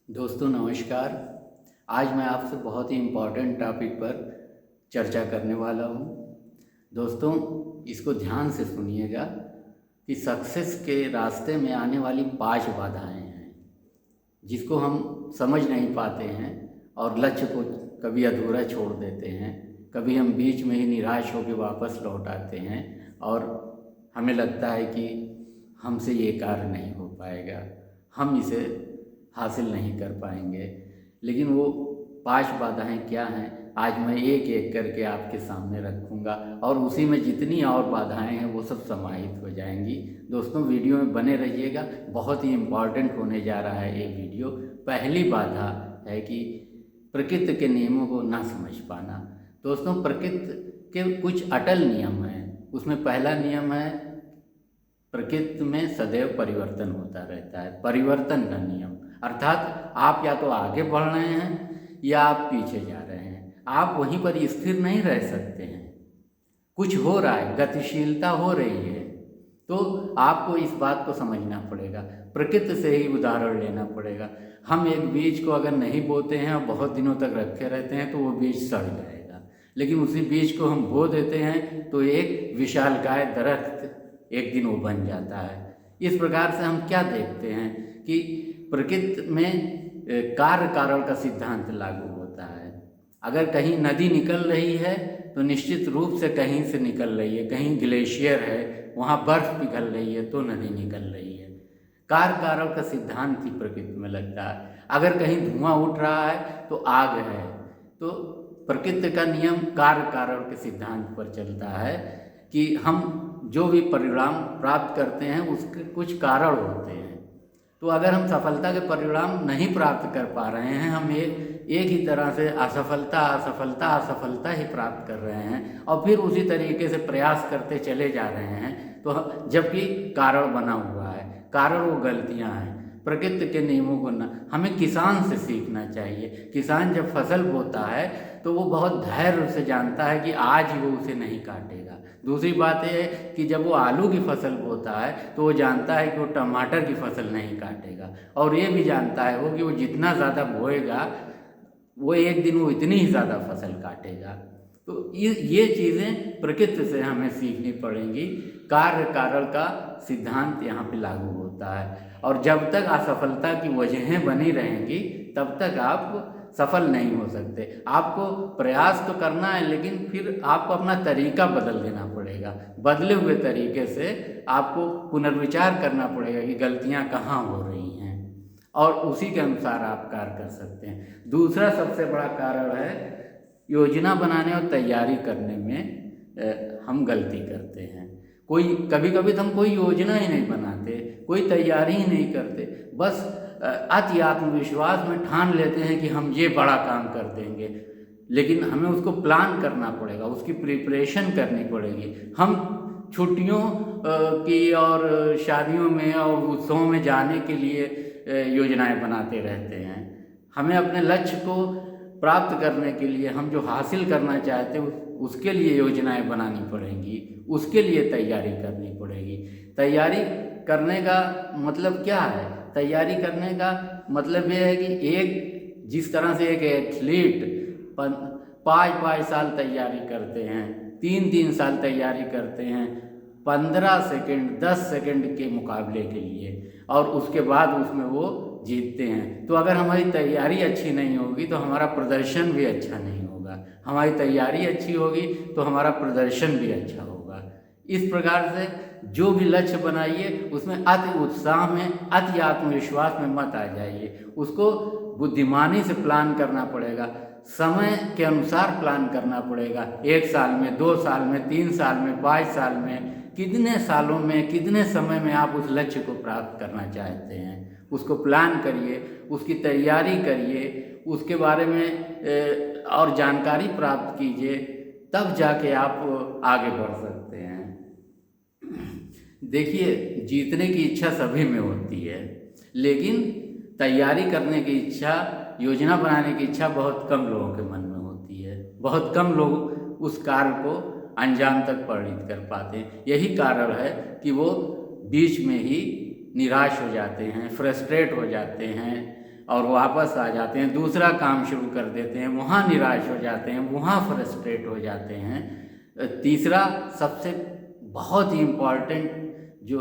दोस्तों नमस्कार। आज मैं आपसे बहुत ही इम्पोर्टेंट टॉपिक पर चर्चा करने वाला हूँ। दोस्तों इसको ध्यान से सुनिएगा कि सक्सेस के रास्ते में आने वाली 5 बाधाएं हैं जिसको हम समझ नहीं पाते हैं और लक्ष्य को कभी अधूरा छोड़ देते हैं। कभी हम बीच में ही निराश होकर वापस लौट आते हैं और हमें लगता है कि हमसे ये कार्य नहीं हो पाएगा, हम इसे हासिल नहीं कर पाएंगे। लेकिन वो 5 बाधाएं क्या हैं आज मैं एक एक करके आपके सामने रखूँगा और उसी में जितनी और बाधाएं हैं वो सब समाहित हो जाएंगी। दोस्तों वीडियो में बने रहिएगा, बहुत ही इम्पॉर्टेंट होने जा रहा है ये वीडियो। पहली बाधा है कि प्रकृति के नियमों को ना समझ पाना। दोस्तों प्रकृति के कुछ अटल नियम हैं, उसमें पहला नियम है प्रकृति में सदैव परिवर्तन होता रहता है। परिवर्तन का नियम अर्थात आप या तो आगे बढ़ रहे हैं या आप पीछे जा रहे हैं, आप वहीं पर स्थिर नहीं रह सकते हैं। कुछ हो रहा है, गतिशीलता हो रही है, तो आपको इस बात को समझना पड़ेगा। प्रकृति से ही उदाहरण लेना पड़ेगा। हम एक बीज को अगर नहीं बोते हैं और बहुत दिनों तक रखे रहते हैं तो वो बीज सड़ जाएगा, लेकिन उसी बीज को हम बो देते हैं तो एक विशालकाय दरख्त एक दिन वो बन जाता है। इस प्रकार से हम क्या देखते हैं कि प्रकृति में कार्य कारण का सिद्धांत लागू होता है। अगर कहीं नदी निकल रही है तो निश्चित रूप से कहीं से निकल रही है। कहीं ग्लेशियर है, वहाँ बर्फ पिघल रही है तो नदी निकल रही है। कार्य कारण का सिद्धांत ही प्रकृति में लगता है। अगर कहीं धुआं उठ रहा है तो आग है, तो प्रकृति का नियम कार्य कारण के सिद्धांत पर चलता है कि हम जो भी परिणाम प्राप्त करते हैं उसके कुछ कारण होते हैं। तो अगर हम सफलता के परिणाम नहीं प्राप्त कर पा रहे हैं, हम एक ही तरह से असफलता ही प्राप्त कर रहे हैं और फिर उसी तरीके से प्रयास करते चले जा रहे हैं, तो जबकि कारण बना हुआ है, कारण वो गलतियां हैं। प्रकृति के नियमों को ना हमें किसान से सीखना चाहिए। किसान जब फसल बोता है तो वो बहुत धैर्य से जानता है कि आज ही वो उसे नहीं काटेगा। दूसरी बात यह है कि जब वो आलू की फसल बोता है तो वो जानता है कि वो टमाटर की फसल नहीं काटेगा, और ये भी जानता है वो कि वो जितना ज़्यादा बोएगा वो एक दिन वो इतनी ही ज़्यादा फसल काटेगा। तो ये चीज़ें प्रकृति से हमें सीखनी पड़ेंगी। कार्य कारण का सिद्धांत यहाँ पे लागू होता है, और जब तक असफलता की वजहें बनी रहेंगी तब तक आप सफल नहीं हो सकते। आपको प्रयास तो करना है, लेकिन फिर आपको अपना तरीका बदल देना पड़ेगा। बदले हुए तरीके से आपको पुनर्विचार करना पड़ेगा कि गलतियाँ कहाँ हो रही हैं, और उसी के अनुसार आप कार्य कर सकते हैं। दूसरा सबसे बड़ा कारण है योजना बनाने और तैयारी करने में हम गलती करते हैं। कभी कभी तो हम कोई योजना ही नहीं बनाते, कोई तैयारी ही नहीं करते, बस अति आत्मविश्वास में ठान लेते हैं कि हम ये बड़ा काम कर देंगे। लेकिन हमें उसको प्लान करना पड़ेगा, उसकी प्रिपरेशन करनी पड़ेगी। हम छुट्टियों की और शादियों में और उत्सवों में जाने के लिए योजनाएं बनाते रहते हैं। हमें अपने लक्ष्य को प्राप्त करने के लिए, हम जो हासिल करना चाहते हैं उसके लिए योजनाएं बनानी पड़ेंगी, उसके लिए तैयारी करनी पड़ेगी। तैयारी करने का मतलब क्या है? तैयारी करने का मतलब ये है कि जिस तरह से एक एथलीट 5 साल तैयारी करते हैं, 3 साल तैयारी करते हैं 15 सेकंड 10 सेकंड के मुकाबले के लिए, और उसके बाद उसमें वो जीतते हैं। तो अगर हमारी तैयारी अच्छी नहीं होगी तो हमारा प्रदर्शन भी अच्छा नहीं होगा। हमारी तैयारी अच्छी होगी तो हमारा प्रदर्शन भी अच्छा होगा। इस प्रकार से जो भी लक्ष्य बनाइए उसमें अति उत्साह में, अति आत्मविश्वास में मत आ जाइए। उसको बुद्धिमानी से प्लान करना पड़ेगा, समय के अनुसार प्लान करना पड़ेगा। 1 साल में, 2 साल में, 3 साल में, 5 साल में, कितने सालों में, कितने समय में आप उस लक्ष्य को प्राप्त करना चाहते हैं, उसको प्लान करिए, उसकी तैयारी करिए, उसके बारे में और जानकारी प्राप्त कीजिए, तब जाके आप आगे बढ़ सकते हैं। देखिए, जीतने की इच्छा सभी में होती है, लेकिन तैयारी करने की इच्छा, योजना बनाने की इच्छा बहुत कम लोगों के मन में होती है। बहुत कम लोग उस कार्य को अंजाम तक परिणित कर पाते हैं। यही कारण है कि वो बीच में ही निराश हो जाते हैं, फ्रस्ट्रेट हो जाते हैं, और वापस आ जाते हैं, दूसरा काम शुरू कर देते हैं, वहाँ निराश हो जाते हैं, वहाँ फ्रस्ट्रेट हो जाते हैं। तीसरा सबसे बहुत ही इम्पॉर्टेंट जो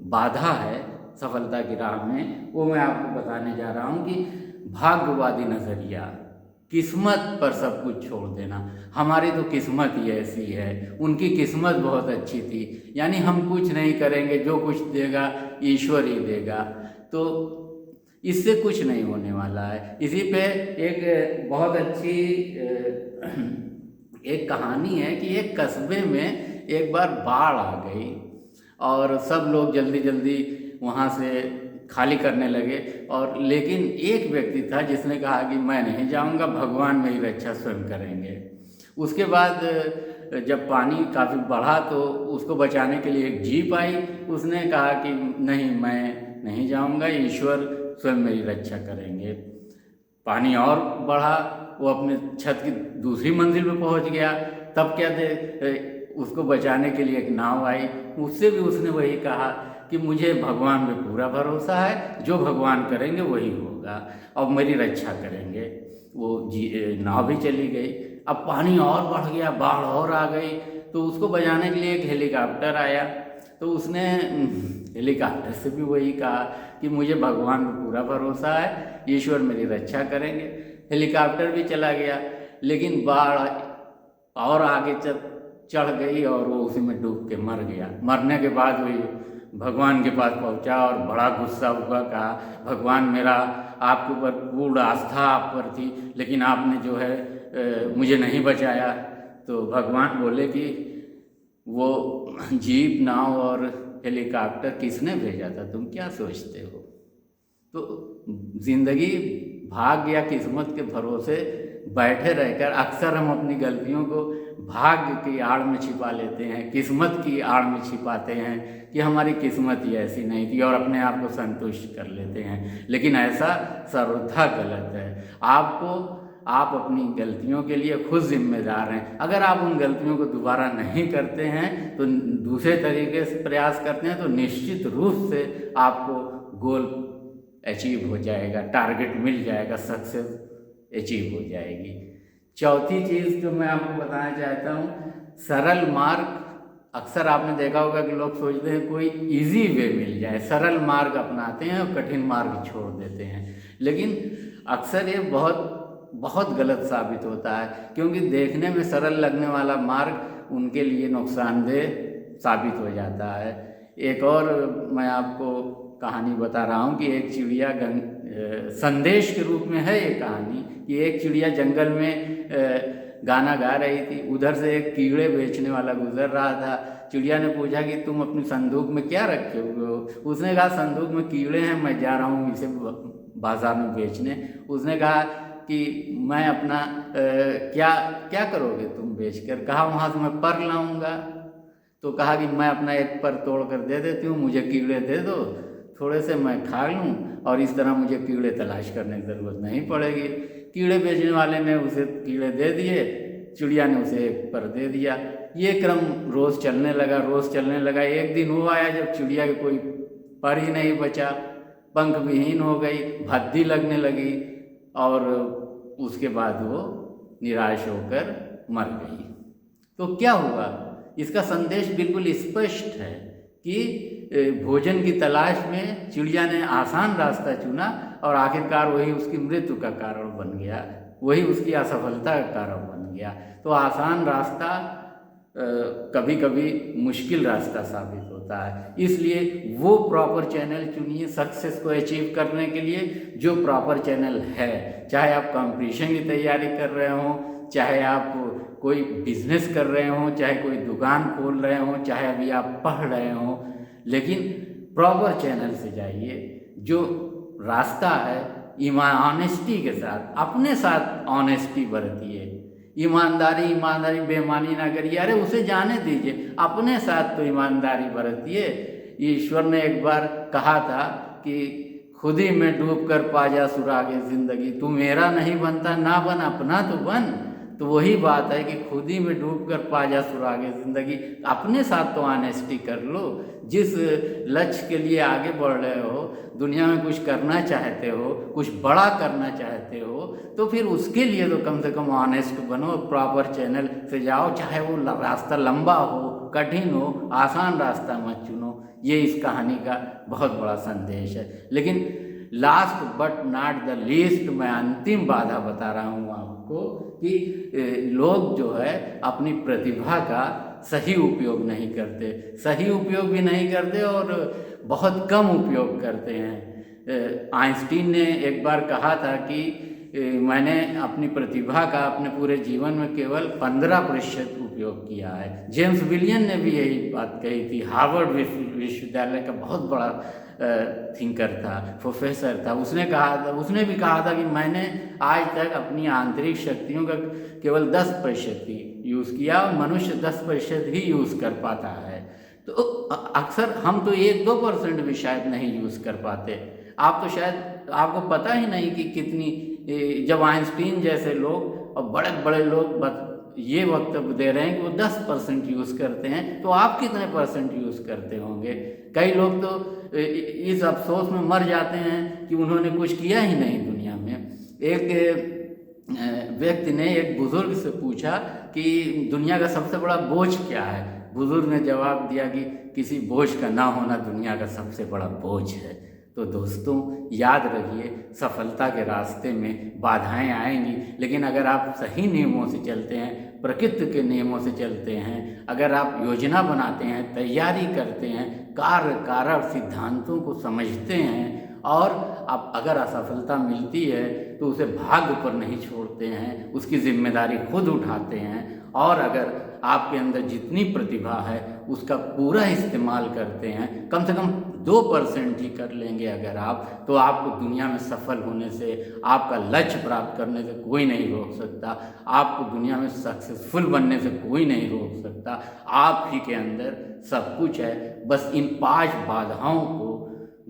बाधा है सफलता की राह में, वो मैं आपको बताने जा रहा हूँ कि भाग्यवादी नज़रिया, किस्मत पर सब कुछ छोड़ देना। हमारी तो किस्मत ही ऐसी है, उनकी किस्मत बहुत अच्छी थी, यानी हम कुछ नहीं करेंगे, जो कुछ देगा ईश्वर ही देगा, तो इससे कुछ नहीं होने वाला है। इसी पे एक बहुत अच्छी एक कहानी है कि एक कस्बे में एक बार बाढ़ आ गई और सब लोग जल्दी जल्दी वहाँ से खाली करने लगे, और लेकिन एक व्यक्ति था जिसने कहा कि मैं नहीं जाऊँगा, भगवान मेरी रक्षा स्वयं करेंगे। उसके बाद जब पानी काफ़ी बढ़ा तो उसको बचाने के लिए एक जीप आई, उसने कहा कि नहीं, मैं नहीं जाऊँगा, ईश्वर स्वयं मेरी रक्षा करेंगे। पानी और बढ़ा, वो अपने छत की दूसरी मंजिल पे पहुंच गया। तब क्या उसको बचाने के लिए एक नाव आई, उससे भी उसने वही कहा कि मुझे भगवान पे पूरा भरोसा है, जो भगवान करेंगे वही होगा और मेरी रक्षा करेंगे। वो नाव भी चली गई। अब पानी और बढ़ गया, बाढ़ और आ गई, तो उसको बचाने के लिए एक हेलीकॉप्टर आया, तो उसने हेलीकॉप्टर से भी वही कहा कि मुझे भगवान पे पूरा भरोसा है, ईश्वर मेरी रक्षा करेंगे। हेलीकॉप्टर भी चला गया, लेकिन बाढ़ और आगे चढ़ गई और वो उसी में डूब के मर गया। मरने के बाद वही भगवान के पास पहुंचा और बड़ा गुस्सा हुआ, कहा भगवान मेरा आपके ऊपर पूर्ण आस्था आप पर थी, लेकिन आपने जो है मुझे नहीं बचाया। तो भगवान बोले कि वो जीप, नाव और हेलीकॉप्टर किसने भेजा था, तुम क्या सोचते हो? तो जिंदगी भाग्य या किस्मत के भरोसे बैठे रहकर अक्सर हम अपनी गलतियों को भाग्य की आड़ में छिपा लेते हैं, किस्मत की आड़ में छिपाते हैं कि हमारी किस्मत ही ऐसी नहीं थी, और अपने आप को संतुष्ट कर लेते हैं। लेकिन ऐसा सर्वथा गलत है। आप अपनी गलतियों के लिए खुद जिम्मेदार हैं। अगर आप उन गलतियों को दोबारा नहीं करते हैं, तो दूसरे तरीके से प्रयास करते हैं, तो निश्चित रूप से आपको गोल अचीव हो जाएगा, टारगेट मिल जाएगा, सक्सेस अचीव हो जाएगी। चौथी चीज़ जो मैं आपको बताना चाहता हूँ, सरल मार्ग। अक्सर आपने देखा होगा कि लोग सोचते हैं कोई इजी वे मिल जाए, सरल मार्ग अपनाते हैं और कठिन मार्ग छोड़ देते हैं, लेकिन अक्सर ये बहुत गलत साबित होता है, क्योंकि देखने में सरल लगने वाला मार्ग उनके लिए नुकसानदेह साबित हो जाता है। एक और मैं आपको कहानी बता रहा हूँ कि एक चिड़िया संदेश के रूप में है ये कहानी कि एक चिड़िया जंगल में गाना गा रही थी। उधर से एक कीड़े बेचने वाला गुजर रहा था। चिड़िया ने पूछा कि तुम अपनी संदूक में क्या रखे हुए हो? उसने कहा संदूक में कीड़े हैं, मैं जा रहा हूँ इसे बाजार में बेचने। उसने कहा कि मैं अपना क्या करोगे तुम बेचकर? कहा वहाँ से मैं पर लाऊंगा। तो कहा कि मैं अपना एक पर तोड़ कर दे देती हूँ, मुझे कीड़े दे दो, थोड़े से मैं खा लूँ, और इस तरह मुझे कीड़े तलाश करने की ज़रूरत नहीं पड़ेगी। कीड़े बेचने वाले ने उसे कीड़े दे दिए, चिड़िया ने उसे एक पर दे दिया। ये क्रम रोज़ चलने लगा। एक दिन वो आया जब चिड़िया के कोई पर ही नहीं बचा, पंख विहीन हो गई, भद्दी लगने लगी, और उसके बाद वो निराश होकर मर गई। तो क्या हुआ? इसका संदेश बिल्कुल स्पष्ट है कि भोजन की तलाश में चिड़िया ने आसान रास्ता चुना, और आखिरकार वही उसकी मृत्यु का कारण बन गया, वही उसकी असफलता का कारण बन गया। तो आसान रास्ता कभी कभी मुश्किल रास्ता साबित होता है। इसलिए वो प्रॉपर चैनल चुनिए सक्सेस को अचीव करने के लिए, जो प्रॉपर चैनल है। चाहे आप कंपटीशन की तैयारी कर रहे हों, चाहे आप कोई बिजनेस कर रहे हों, चाहे कोई दुकान खोल रहे हों, चाहे अभी आप पढ़ रहे हों, लेकिन प्रॉपर चैनल से जाइए। जो रास्ता है ऑनेस्टी के साथ, अपने साथ ऑनेस्टी बरतिए। ईमानदारी बेईमानी ना करिए, अरे उसे जाने दीजिए, अपने साथ तो ईमानदारी बरतिए। ईश्वर ने एक बार कहा था कि खुद ही में डूब कर पा जा सुरागे जिंदगी, तू मेरा नहीं बनता ना बन, अपना तो बन। तो वही बात है कि खुद ही में डूब कर पा जा सुरागे जिंदगी। अपने साथ तो ऑनेस्टी कर लो, जिस लक्ष्य के लिए आगे बढ़ रहे हो, दुनिया में कुछ करना चाहते हो, कुछ बड़ा करना चाहते हो, तो फिर उसके लिए तो कम से कम ऑनेस्ट बनो, प्रॉपर चैनल से जाओ, चाहे वो रास्ता लंबा हो, कठिन हो, आसान रास्ता मत चुनो। ये इस कहानी का बहुत बड़ा संदेश है। लेकिन last but not the least, मैं अंतिम बाधा बता रहा हूँ आपको कि लोग जो है अपनी प्रतिभा का सही उपयोग नहीं करते, सही उपयोग भी नहीं करते और बहुत कम उपयोग करते हैं। आइंस्टीन ने एक बार कहा था कि मैंने अपनी प्रतिभा का अपने पूरे जीवन में केवल 15% उपयोग किया है। जेम्स विलियम ने भी यही बात कही थी। हार्वर्ड विश्वविद्यालय का बहुत बड़ा थिंकर था, प्रोफेसर था। उसने भी कहा था कि मैंने आज तक अपनी आंतरिक शक्तियों का केवल 10% ही यूज़ किया और मनुष्य 10% ही यूज़ कर पाता है। तो अक्सर हम तो 1-2% भी शायद नहीं यूज़ कर पाते। आप तो शायद आपको पता ही नहीं कि कितनी, जब आइंस्टीन जैसे लोग और बड़े बड़े लोग ये वक्तव्य दे रहे हैं कि वो 10% यूज़ करते हैं, तो आप कितने परसेंट यूज़ करते होंगे? कई लोग तो इस अफसोस में मर जाते हैं कि उन्होंने कुछ किया ही नहीं दुनिया में। एक व्यक्ति ने एक बुज़ुर्ग से पूछा कि दुनिया का सबसे बड़ा बोझ क्या है? बुज़ुर्ग ने जवाब दिया कि किसी बोझ का ना होना दुनिया का सबसे बड़ा बोझ है। तो दोस्तों याद रखिए, सफलता के रास्ते में बाधाएं आएंगी, लेकिन अगर आप सही नियमों से चलते हैं, प्रकृति के नियमों से चलते हैं, अगर आप योजना बनाते हैं, तैयारी करते हैं, कार्य कारक सिद्धांतों को समझते हैं और आप अगर असफलता मिलती है तो उसे भाग्य पर नहीं छोड़ते हैं, उसकी जिम्मेदारी खुद उठाते हैं और अगर आपके अंदर जितनी प्रतिभा है उसका पूरा इस्तेमाल करते हैं, कम से कम 2% ही कर लेंगे अगर आप, तो आपको दुनिया में सफल होने से, आपका लक्ष्य प्राप्त करने से कोई नहीं रोक सकता। आपको दुनिया में सक्सेसफुल बनने से कोई नहीं रोक सकता। आप ही के अंदर सब कुछ है। बस इन 5 बाधाओं को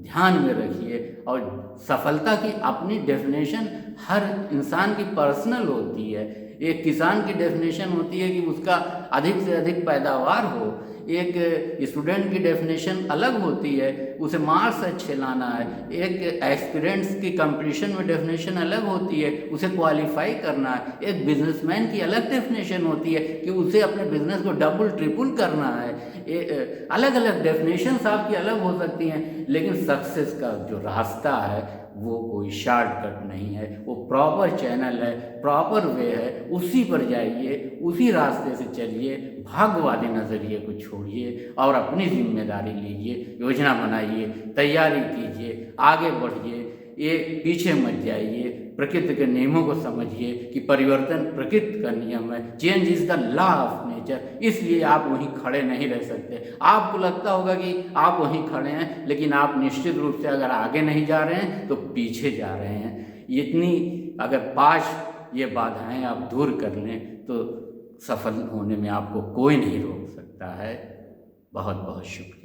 ध्यान में रखिए। और सफलता की अपनी डेफिनेशन हर इंसान की पर्सनल होती है। एक किसान की डेफिनेशन होती है कि उसका अधिक से अधिक पैदावार हो, एक स्टूडेंट की डेफिनेशन अलग होती है, उसे मार्क्स अच्छे लाना है, एक एस्पिरेंट्स की कंपटीशन में डेफिनेशन अलग होती है, उसे क्वालिफाई करना है, एक बिजनेसमैन की अलग डेफिनेशन होती है कि उसे अपने बिजनेस को डबल ट्रिपल करना है। अलग अलग डेफिनेशंस आपकी अलग हो सकती हैं, लेकिन सक्सेस का जो रास्ता है वो कोई शॉर्टकट नहीं है, वो प्रॉपर चैनल है, प्रॉपर वे है। उसी पर जाइए, उसी रास्ते से चलिए, भाग्यवादी नज़रिए को छोड़िए और अपनी जिम्मेदारी लीजिए, योजना बनाइए, तैयारी कीजिए, आगे बढ़िए, ये पीछे मत जाइए। प्रकृति के नियमों को समझिए कि परिवर्तन प्रकृति का नियम है, change is the law of nature. इसलिए आप वहीं खड़े नहीं रह सकते। आपको लगता होगा कि आप वहीं खड़े हैं, लेकिन आप निश्चित रूप से अगर आगे नहीं जा रहे हैं तो पीछे जा रहे हैं। इतनी अगर 5 ये बाधाएं आप दूर कर लें तो सफल होने में आपको कोई नहीं रोक सकता है। बहुत बहुत शुक्रिया।